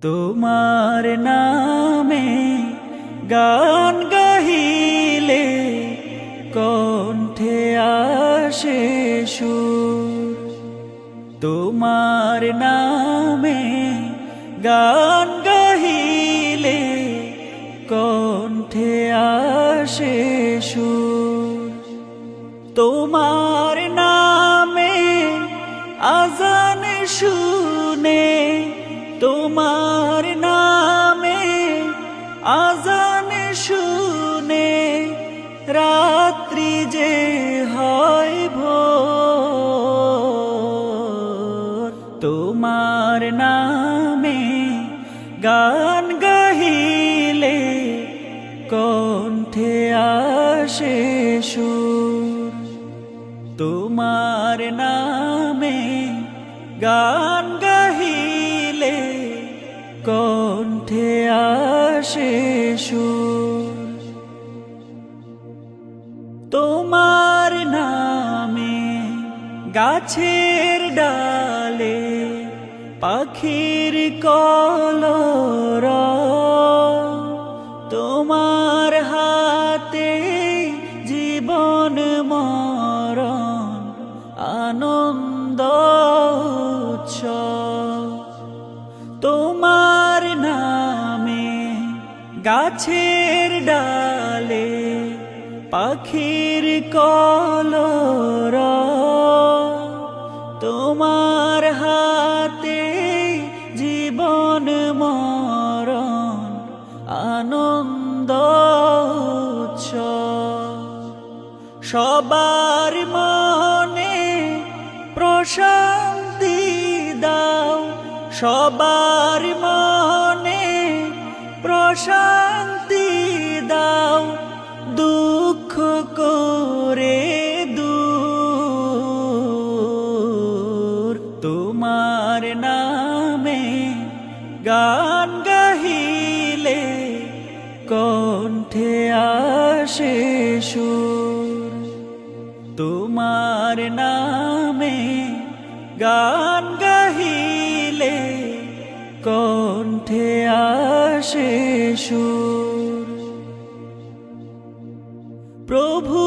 তোমার নামে গান গাহিলে কণ্ঠে আসে সুর। তোমার নামে গান গাহিলে কণ্ঠে আসে সুর। তোমার নামে আজান শুনে, তোমার নামে আজান শুনে রাত্রি যে হয় ভোর। তোমার নামে গান গাহিলে কণ্ঠে আসে সুর। তোমার নামে গান গাহিলে কণ্ঠে আসে সুর। তোমার নামে গাছের ডালে পাখির কলরব। তোমার হাতে জীবন মরণ আনন্দ উৎসব। তোমার নামে গাছের ডালে পাখির কলরব। তোমার হাতে জীবন মরণ আনন্দ উৎসব। সবার মনে প্রশান্তি দাও, সবার মনে প্রশান্তি দাও, দুঃখ করে দূর। তোমার নামে গান গাহিলে কণ্ঠে আসে সুর। তোমার নামে গান গাহিলে কণ্ঠে আসে সুর। প্রভু